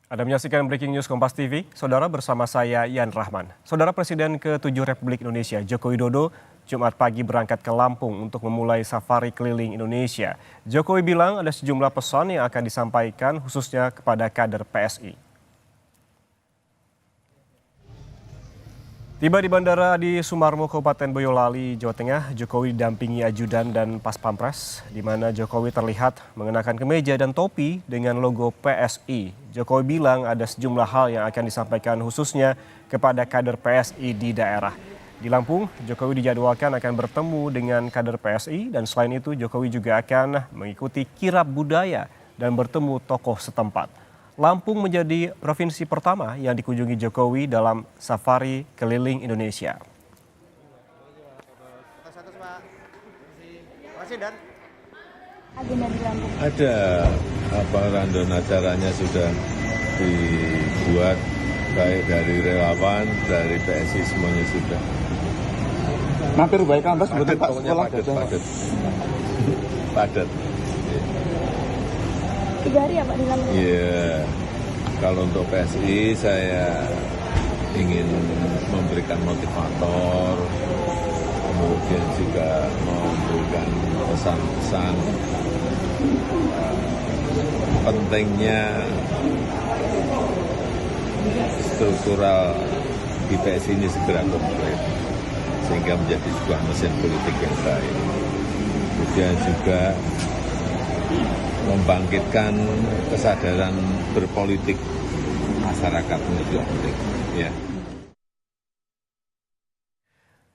Anda menyaksikan Breaking News Kompas TV, Saudara bersama saya Yan Rahman. Saudara Presiden ke-7 Republik Indonesia Joko Widodo Jumat pagi berangkat ke Lampung untuk memulai safari keliling Indonesia. Jokowi bilang ada sejumlah pesan yang akan disampaikan khususnya kepada kader PSI. Tiba di bandara di Sumarmo, Kabupaten Boyolali, Jawa Tengah, Jokowi didampingi ajudan dan pas pampres, di mana Jokowi terlihat mengenakan kemeja dan topi dengan logo PSI. Jokowi bilang ada sejumlah hal yang akan disampaikan khususnya kepada kader PSI di daerah. Di Lampung, Jokowi dijadwalkan akan bertemu dengan kader PSI dan selain itu Jokowi juga akan mengikuti kirab budaya dan bertemu tokoh setempat. Lampung menjadi provinsi pertama yang dikunjungi Jokowi dalam safari keliling Indonesia. Agenda di Lampung. Ada rundown acaranya sudah dibuat baik dari relawan, dari PSI semuanya sudah. Mampir baik Ambas Padat, pokoknya padat. Padat. 3 hari ya Pak di Lampung? Iya, kalau untuk PSI saya ingin memberikan motivator, kemudian juga memberikan pesan-pesan pentingnya struktural di PSI ini segera komplit sehingga menjadi sebuah mesin politik yang baik. Kemudian juga membangkitkan kesadaran berpolitik masyarakat itu penting. Ya.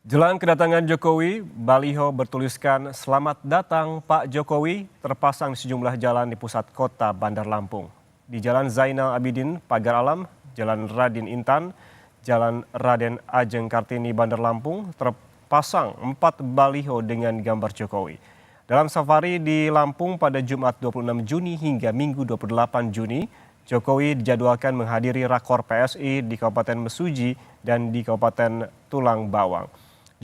Jelang kedatangan Jokowi, baliho bertuliskan "Selamat datang Pak Jokowi" terpasang di sejumlah jalan di pusat kota Bandar Lampung. Di Jalan Zainal Abidin, Pagar Alam, Jalan Radin Intan, Jalan Raden Ajeng Kartini, Bandar Lampung terpasang 4 baliho dengan gambar Jokowi. Dalam safari di Lampung pada Jumat 26 Juni hingga Minggu 28 Juni, Jokowi dijadwalkan menghadiri rakor PSI di Kabupaten Mesuji dan di Kabupaten Tulang Bawang.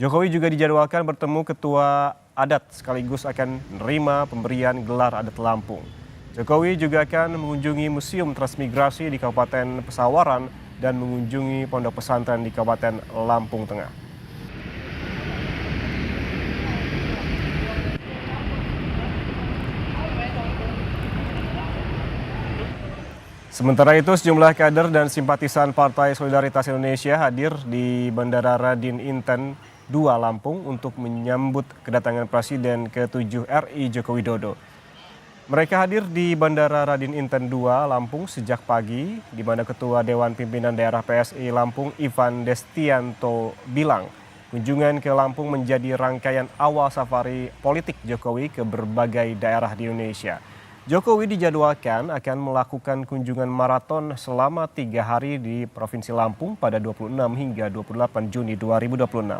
Jokowi juga dijadwalkan bertemu ketua adat sekaligus akan menerima pemberian gelar adat Lampung. Jokowi juga akan mengunjungi Museum Transmigrasi di Kabupaten Pesawaran dan mengunjungi pondok pesantren di Kabupaten Lampung Tengah. Sementara itu, sejumlah kader dan simpatisan Partai Solidaritas Indonesia hadir di Bandara Radin Inten 2 Lampung untuk menyambut kedatangan Presiden ke-7 RI Joko Widodo. Mereka hadir di Bandara Radin Inten 2 Lampung sejak pagi, di mana Ketua Dewan Pimpinan Daerah PSI Lampung Ivan Destianto bilang kunjungan ke Lampung menjadi rangkaian awal safari politik Jokowi ke berbagai daerah di Indonesia. Jokowi dijadwalkan akan melakukan kunjungan maraton selama 3 hari di Provinsi Lampung pada 26 hingga 28 Juni 2026.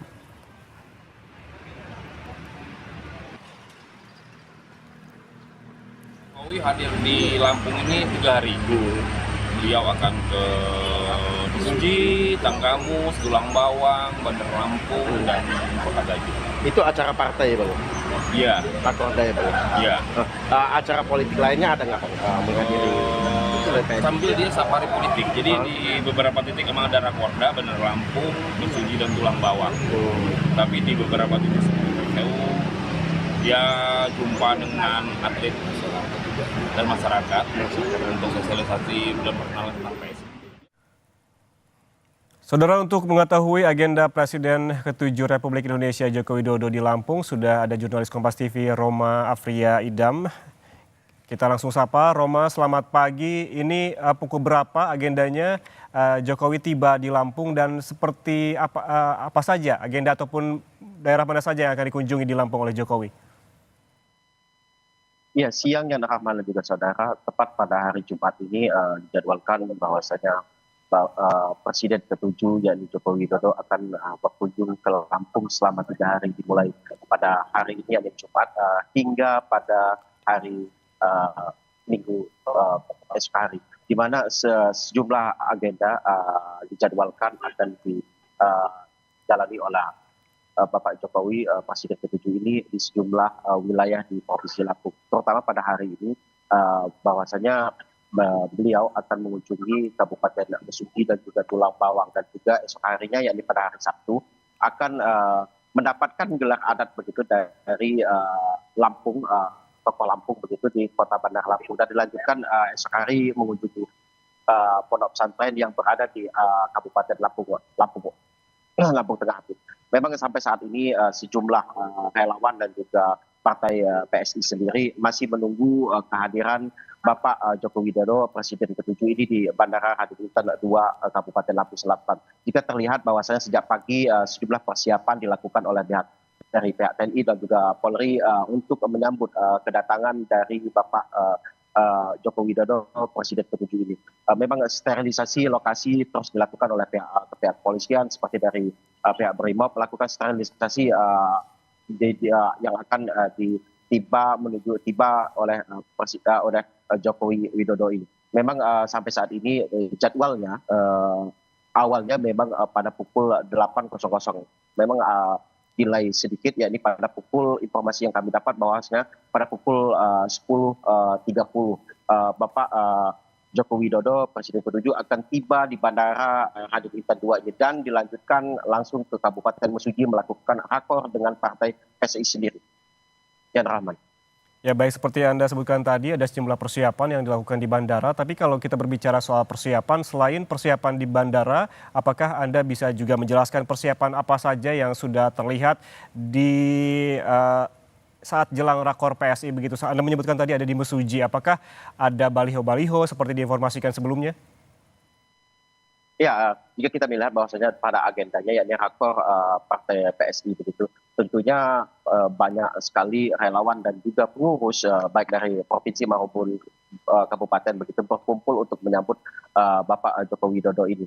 Jokowi hadir di Lampung ini 3 hari. Beliau akan ke Mesuji, Tanggamus, Tulang Bawang, Bandar Lampung, dan Kota Gaju. Itu acara partai Bang? Iya. Partai Bang? Iya. Acara politik lainnya ada nggak menghadiri? Sambil dia safari politik, jadi di beberapa titik memang ada rakorda, Bandar Lampung, Mesuji, dan Tulang Bawang. Tapi di beberapa titik seperti dia jumpa dengan atlet dan masyarakat untuk sosialisasi dan perkenalan tentang PSI. Saudara, untuk mengetahui agenda Presiden ke-7 Republik Indonesia Joko Widodo di Lampung, sudah ada jurnalis Kompas TV Roma Afria Idam. Kita langsung sapa, Roma, selamat pagi. Ini pukul berapa agendanya Jokowi tiba di Lampung dan seperti apa saja agenda ataupun daerah mana saja yang akan dikunjungi di Lampung oleh Jokowi? Ya, siang yang Rahman dan juga saudara, tepat pada hari Jumat ini dijadwalkan bahwasanya Presiden ke-7 yakni Joko Widodo akan berkunjung ke Lampung selama 3 hari dimulai pada hari ini yakni Jumat hingga pada hari Minggu esok hari, di mana sejumlah agenda dijadwalkan akan dijalani oleh Bapak Jokowi Presiden ke-7 ini di sejumlah wilayah di Provinsi Lampung, terutama pada hari ini bahwasanya beliau akan mengunjungi Kabupaten Mesuji dan juga Tulang Bawang, dan juga esok harinya yakni pada hari Sabtu akan mendapatkan gelar adat begitu dari Lampung, tokoh Lampung begitu di Kota Bandar Lampung, dan dilanjutkan esok hari mengunjungi pondok pesantren yang berada di Kabupaten Lampung Tengah. Memang sampai saat ini sejumlah relawan dan juga partai PSI sendiri masih menunggu kehadiran Bapak Joko Widodo, Presiden ke-7 ini di Bandara Raden Inten 2 Kabupaten Lampung Selatan. Jika terlihat bahwasanya sejak pagi sejumlah persiapan dilakukan oleh dari pihak TNI dan juga Polri untuk menyambut kedatangan dari Bapak Joko Widodo, Presiden ke-7 ini. Memang sterilisasi lokasi terus dilakukan oleh pihak kepolisian, seperti dari pihak Brimob melakukan sterilisasi yang akan tiba oleh Jokowi Widodo ini. Memang sampai saat ini jadwalnya awalnya memang pada pukul 8.00. Memang delay sedikit, yakni pada pukul, informasi yang kami dapat bahwasanya pada pukul 10.30 Bapak Joko Widodo, Presiden ke-7 akan tiba di Bandara Raden Inten 2 ini dan dilanjutkan langsung ke Kabupaten Mesuji melakukan rakor dengan partai PSI sendiri. Yan Rahman. Ya baik, seperti yang Anda sebutkan tadi ada sejumlah persiapan yang dilakukan di bandara, tapi kalau kita berbicara soal persiapan, selain persiapan di bandara, apakah Anda bisa juga menjelaskan persiapan apa saja yang sudah terlihat di saat jelang rakor PSI begitu? Anda menyebutkan tadi ada di Mesuji, apakah ada baliho-baliho seperti diinformasikan sebelumnya? Ya, jika kita melihat bahwasanya pada agendanya yakni rakor partai PSI begitu, tentunya banyak sekali relawan dan juga pengurus baik dari provinsi maupun kabupaten begitu berkumpul untuk menyambut Bapak Joko Widodo ini.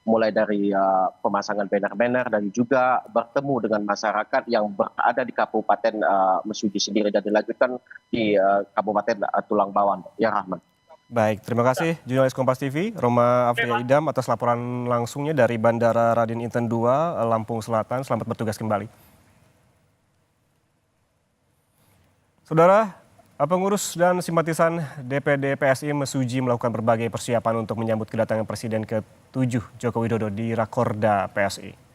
Mulai dari pemasangan banner-banner dan juga bertemu dengan masyarakat yang berada di Kabupaten Mesuji sendiri dan dilanjutkan di Kabupaten Tulang Bawang. Ya Rahman. Baik, terima kasih jurnalis Kompas TV, Roma Afria Idam atas laporan langsungnya dari Bandara Raden Inten 2, Lampung Selatan. Selamat bertugas kembali. Saudara, pengurus dan simpatisan DPD PSI Mesuji melakukan berbagai persiapan untuk menyambut kedatangan Presiden ke-7 Joko Widodo di Rakorda PSI.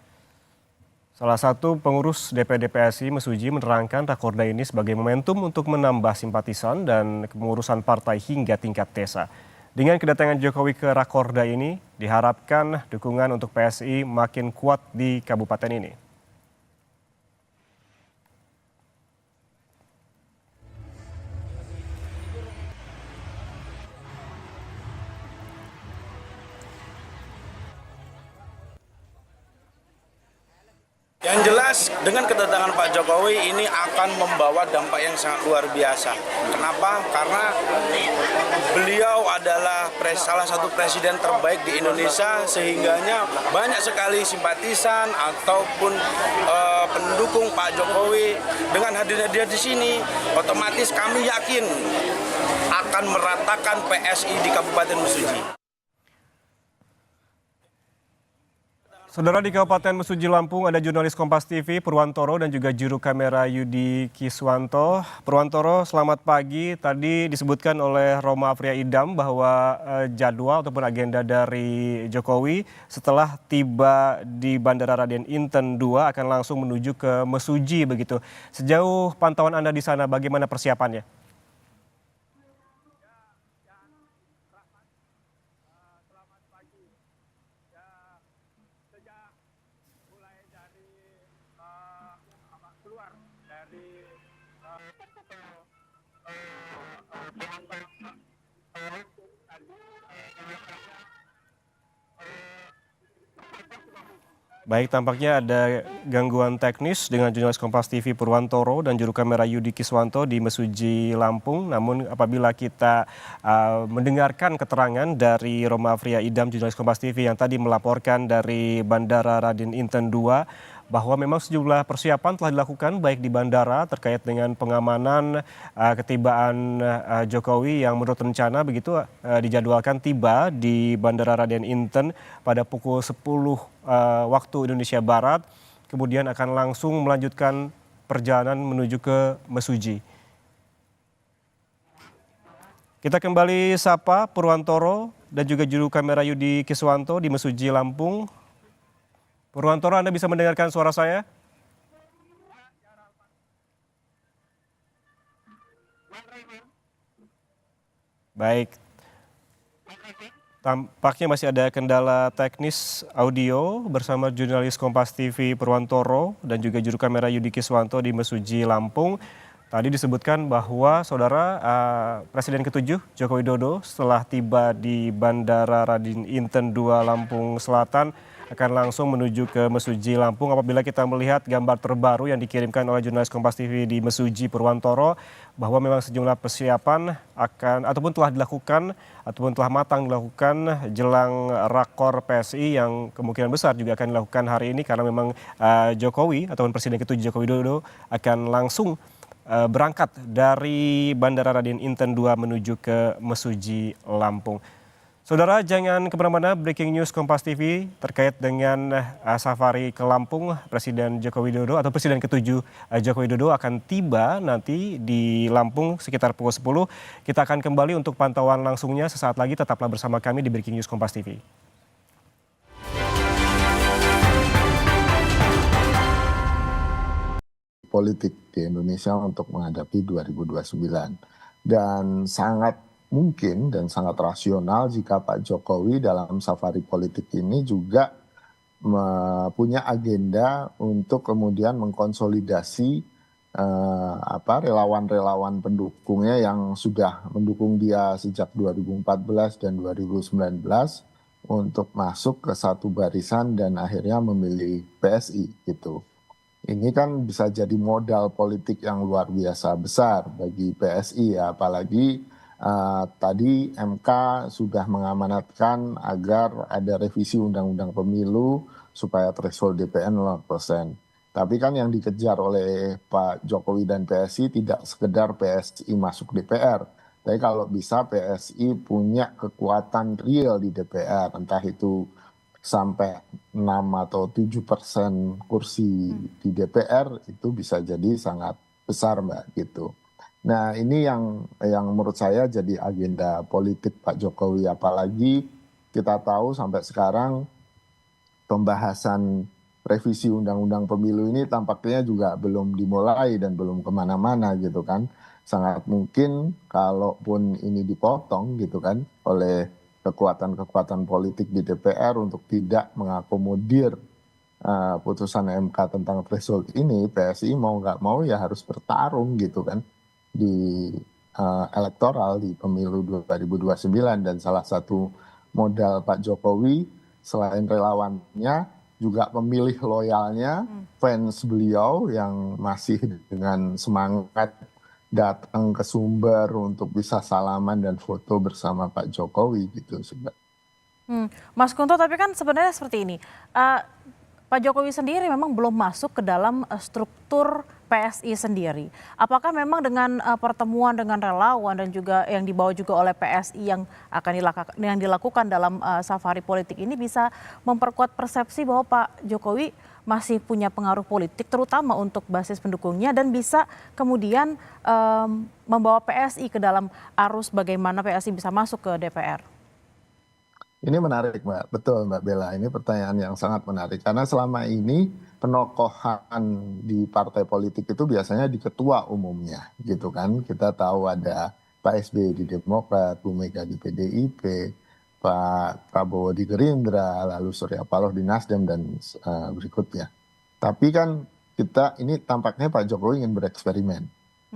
Salah satu pengurus DPD PSI Mesuji menerangkan Rakorda ini sebagai momentum untuk menambah simpatisan dan kepengurusan partai hingga tingkat desa. Dengan kedatangan Jokowi ke Rakorda ini, diharapkan dukungan untuk PSI makin kuat di kabupaten ini. Yang jelas dengan kedatangan Pak Jokowi ini akan membawa dampak yang sangat luar biasa. Kenapa? Karena beliau adalah salah satu presiden terbaik di Indonesia, sehingganya banyak sekali simpatisan ataupun pendukung Pak Jokowi. Dengan hadirnya dia di sini, otomatis kami yakin akan meratakan PSI di Kabupaten Mesuji. Saudara, di Kabupaten Mesuji Lampung ada jurnalis Kompas TV Purwantoro dan juga juru kamera Yudi Kiswanto. Purwantoro, selamat pagi. Tadi disebutkan oleh Roma Afria Idam bahwa jadwal ataupun agenda dari Jokowi setelah tiba di Bandara Raden Inten 2 akan langsung menuju ke Mesuji begitu. Sejauh pantauan Anda di sana, bagaimana persiapannya? Baik, tampaknya ada gangguan teknis dengan jurnalis Kompas TV Purwantoro dan juru kamera Yudi Kiswanto di Mesuji Lampung. Namun apabila kita mendengarkan keterangan dari Roma Afria Idam, jurnalis Kompas TV yang tadi melaporkan dari Bandara Raden Inten 2, bahwa memang sejumlah persiapan telah dilakukan baik di bandara terkait dengan pengamanan ketibaan Jokowi yang menurut rencana begitu dijadwalkan tiba di Bandara Raden Inten pada pukul 10 waktu Indonesia Barat, kemudian akan langsung melanjutkan perjalanan menuju ke Mesuji. Kita kembali sapa Purwantoro dan juga juru kamera Yudi Kiswanto di Mesuji, Lampung. Purwantoro, Anda bisa mendengarkan suara saya? Baik, tampaknya masih ada kendala teknis audio bersama jurnalis Kompas TV Purwantoro dan juga juru kamera Yudi Kiswanto di Mesuji, Lampung. Tadi disebutkan bahwa saudara Presiden ke-7 Joko Widodo setelah tiba di Bandara Raden Inten 2 Lampung Selatan akan langsung menuju ke Mesuji, Lampung. Apabila kita melihat gambar terbaru yang dikirimkan oleh jurnalis Kompas TV di Mesuji, Purwantoro, bahwa memang sejumlah persiapan akan ataupun telah dilakukan ataupun telah matang dilakukan jelang rakor PSI yang kemungkinan besar juga akan dilakukan hari ini karena memang Jokowi ataupun Presiden ke-7 Joko Widodo akan langsung berangkat dari Bandara Raden Inten 2 menuju ke Mesuji, Lampung. Saudara, jangan kemana-mana, breaking news Kompas TV terkait dengan safari ke Lampung Presiden Joko Widodo atau Presiden ke-7 Joko Widodo akan tiba nanti di Lampung sekitar pukul 10. Kita akan kembali untuk pantauan langsungnya sesaat lagi, tetaplah bersama kami di breaking news Kompas TV. Politik di Indonesia untuk menghadapi 2029 dan sangat mungkin dan sangat rasional jika Pak Jokowi dalam safari politik ini juga punya agenda untuk kemudian mengkonsolidasi relawan-relawan pendukungnya yang sudah mendukung dia sejak 2014 dan 2019 untuk masuk ke satu barisan dan akhirnya memilih PSI gitu. Ini kan bisa jadi modal politik yang luar biasa besar bagi PSI ya, apalagi tadi MK sudah mengamanatkan agar ada revisi Undang-Undang Pemilu supaya threshold DPR 0%. Tapi kan yang dikejar oleh Pak Jokowi dan PSI tidak sekedar PSI masuk DPR, tapi kalau bisa PSI punya kekuatan real di DPR, entah itu sampai 6 atau 7% kursi di DPR itu bisa jadi sangat besar Mbak gitu. Nah ini yang menurut saya jadi agenda politik Pak Jokowi, apalagi kita tahu sampai sekarang pembahasan revisi Undang-Undang Pemilu ini tampaknya juga belum dimulai dan belum kemana-mana gitu kan. Sangat mungkin kalaupun ini dipotong gitu kan oleh kekuatan-kekuatan politik di DPR untuk tidak mengakomodir putusan MK tentang threshold ini, PSI mau nggak mau ya harus bertarung gitu kan di elektoral di pemilu 2029 dan salah satu modal Pak Jokowi selain relawannya juga pemilih loyalnya, fans beliau yang masih dengan semangat datang ke Sumber untuk bisa salaman dan foto bersama Pak Jokowi gitu. Mas Kunto, tapi kan sebenarnya seperti ini, Pak Jokowi sendiri memang belum masuk ke dalam struktur PSI sendiri. Apakah memang dengan pertemuan dengan relawan dan juga yang dibawa juga oleh PSI yang dilakukan dalam safari politik ini bisa memperkuat persepsi bahwa Pak Jokowi masih punya pengaruh politik terutama untuk basis pendukungnya dan bisa kemudian membawa PSI ke dalam arus bagaimana PSI bisa masuk ke DPR? Ini menarik Mbak, betul Mbak Bella, ini pertanyaan yang sangat menarik karena selama ini penokohan di partai politik itu biasanya di ketua umumnya gitu kan. Kita tahu ada Pak SBY di Demokrat, Bu Mega di PDIP, Pak Prabowo di Gerindra, lalu Surya Paloh di Nasdem dan berikutnya. Tapi kan kita ini tampaknya Pak Jokowi ingin bereksperimen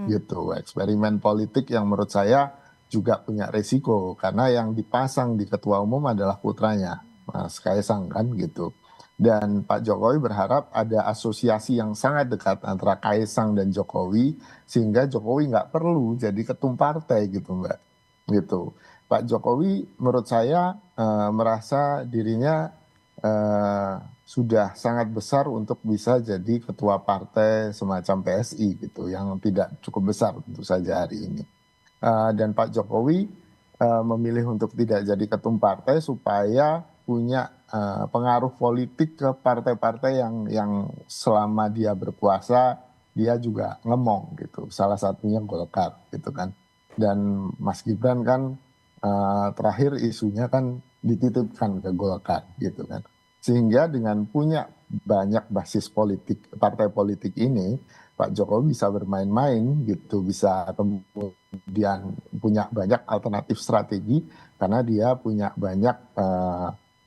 gitu, eksperimen politik yang menurut saya juga punya resiko karena yang dipasang di ketua umum adalah putranya Mas Kaisang kan gitu. Dan Pak Jokowi berharap ada asosiasi yang sangat dekat antara Kaisang dan Jokowi sehingga Jokowi nggak perlu jadi ketum partai gitu Mbak. Gitu. Pak Jokowi menurut saya merasa dirinya sudah sangat besar untuk bisa jadi ketua partai semacam PSI gitu yang tidak cukup besar tentu saja hari ini. Dan Pak Jokowi memilih untuk tidak jadi ketum partai supaya punya pengaruh politik ke partai-partai yang selama dia berkuasa dia juga ngemong gitu. Salah satunya Golkar gitu kan. Dan Mas Gibran kan terakhir isunya kan dititipkan ke Golkar gitu kan. Sehingga dengan punya banyak basis politik, partai politik ini, Pak Jokowi bisa bermain-main gitu, bisa kemudian punya banyak alternatif strategi karena dia punya banyak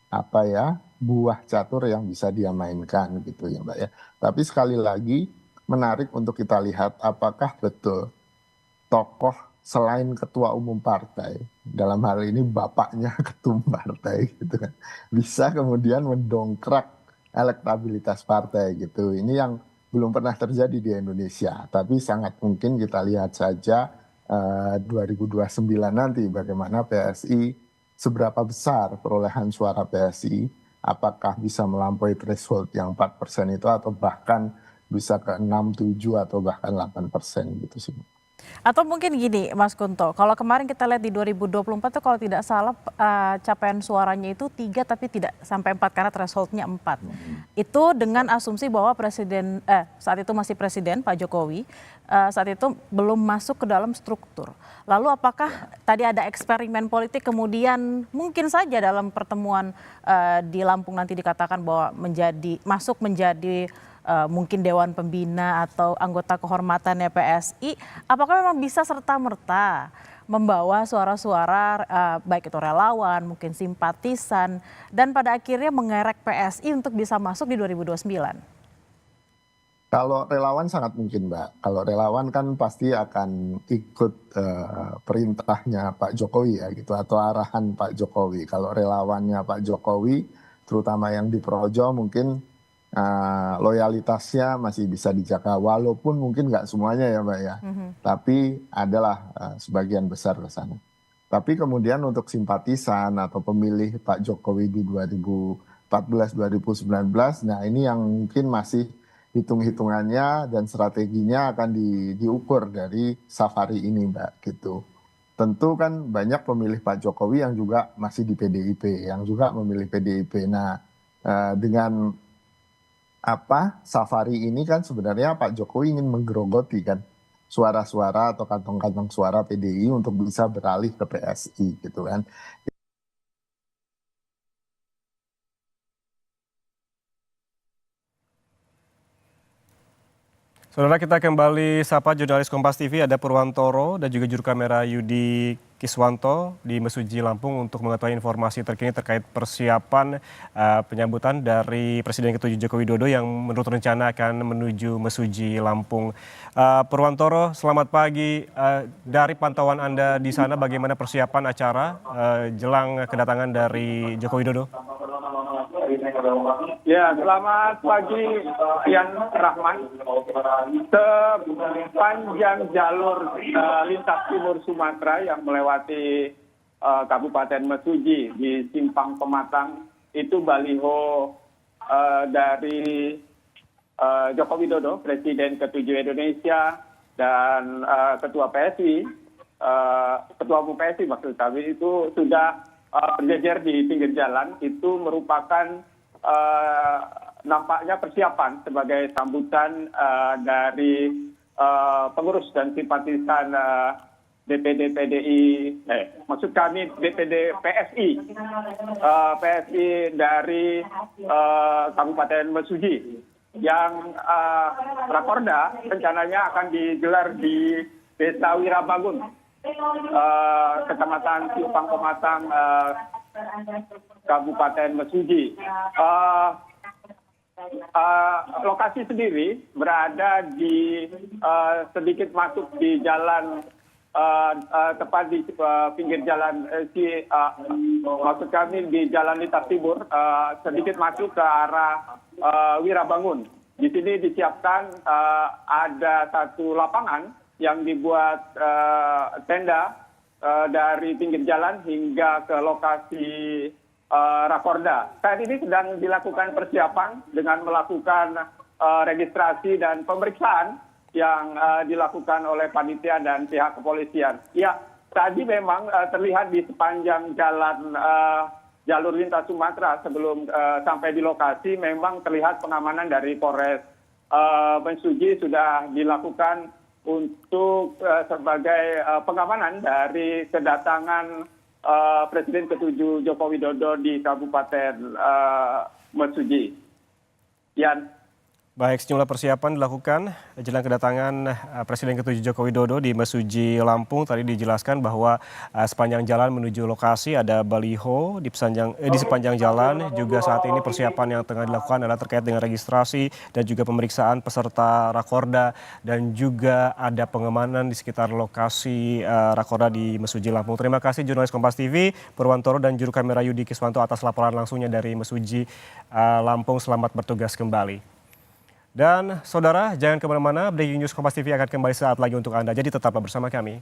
apa ya, buah catur yang bisa dia mainkan gitu ya Mbak ya. Tapi sekali lagi menarik untuk kita lihat apakah betul tokoh selain ketua umum partai, dalam hal ini bapaknya ketum partai gitu kan, bisa kemudian mendongkrak elektabilitas partai gitu. Ini yang belum pernah terjadi di Indonesia, tapi sangat mungkin kita lihat saja 2029 nanti bagaimana PSI, seberapa besar perolehan suara PSI, apakah bisa melampaui threshold yang 4% itu atau bahkan bisa ke 6, 7 atau bahkan 8% gitu sih. Atau mungkin gini Mas Kunto, kalau kemarin kita lihat di 2024 tuh kalau tidak salah capaian suaranya itu 3 tapi tidak sampai 4 karena thresholdnya 4. Itu dengan asumsi bahwa saat itu masih Presiden Pak Jokowi saat itu belum masuk ke dalam struktur. Lalu apakah tadi ada eksperimen politik kemudian mungkin saja dalam pertemuan di Lampung nanti dikatakan bahwa masuk menjadi mungkin Dewan Pembina atau anggota kehormatannya PSI, apakah memang bisa serta-merta membawa suara-suara baik itu relawan, mungkin simpatisan, dan pada akhirnya mengerek PSI untuk bisa masuk di 2029? Kalau relawan sangat mungkin Mbak. Kalau relawan kan pasti akan ikut perintahnya Pak Jokowi ya gitu, atau arahan Pak Jokowi. Kalau relawannya Pak Jokowi, terutama yang di Projo mungkin loyalitasnya masih bisa dijaga walaupun mungkin nggak semuanya ya Mbak ya, tapi adalah sebagian besar ke sana. Tapi kemudian untuk simpatisan atau pemilih Pak Jokowi di 2014-2019, nah ini yang mungkin masih hitung-hitungannya dan strateginya akan diukur dari safari ini Mbak gitu. Tentu kan banyak pemilih Pak Jokowi yang juga masih di PDIP, yang juga memilih PDIP. Nah dengan safari ini kan sebenarnya Pak Jokowi ingin menggerogoti kan suara-suara atau kantong-kantong suara PDI untuk bisa beralih ke PSI gitu kan. Saudara, kita kembali sapa jurnalis Kompas TV, ada Purwantoro dan juga juru kamera Yudi Kiswanto di Mesuji Lampung untuk mengetahui informasi terkini terkait persiapan penyambutan dari Presiden ke-7 Joko Widodo yang menurut rencana akan menuju Mesuji Lampung. Purwantoro, selamat pagi. Dari pantauan Anda di sana, bagaimana persiapan acara jelang kedatangan dari Joko Widodo? Ya, selamat pagi Yan Rahman. Sepanjang jalur lintas timur Sumatera yang melewati Kabupaten Mesuji di Simpang Pematang, itu baliho dari Joko Widodo, Presiden ke-7 Indonesia, dan Ketua PSI, Ketua Umum PSI maksud kami, itu sudah berjejer di pinggir jalan. Itu merupakan nampaknya persiapan sebagai sambutan dari pengurus dan simpatisan DPD PSI dari Kabupaten Mesuji yang rakorda rencananya akan digelar di Desa Wirabangun, Kecamatan Simpang Pematang, Kabupaten Mesuji. Lokasi sendiri berada di sedikit masuk di jalan, tepat di pinggir jalan maksud kami di Jalan Lintas Timur, sedikit masuk ke arah Wirabangun. Di sini disiapkan ada satu lapangan yang dibuat tenda dari pinggir jalan hingga ke lokasi rakorda. Saat ini sedang dilakukan persiapan dengan melakukan registrasi dan pemeriksaan yang dilakukan oleh panitia dan pihak kepolisian. Ya, tadi memang terlihat di sepanjang jalan jalur lintas Sumatera sebelum sampai di lokasi memang terlihat pengamanan dari Polres Mesuji sudah dilakukan untuk sebagai pengamanan dari kedatangan Presiden ke-7 Joko Widodo di Kabupaten Mesuji. Yan. Baik, sejumlah persiapan dilakukan jelang kedatangan Presiden ke-7 Joko Widodo di Mesuji, Lampung. Tadi dijelaskan bahwa sepanjang jalan menuju lokasi ada baliho di sepanjang jalan. Juga saat ini persiapan yang tengah dilakukan adalah terkait dengan registrasi dan juga pemeriksaan peserta Rakorda. Dan juga ada pengamanan di sekitar lokasi Rakorda di Mesuji, Lampung. Terima kasih jurnalis Kompas TV, Purwantoro dan juru kamera Yudi Kiswanto atas laporan langsungnya dari Mesuji, Lampung. Selamat bertugas kembali. Dan saudara, jangan kemana-mana, Breaking News Kompas TV akan kembali saat lagi untuk Anda, jadi tetaplah bersama kami.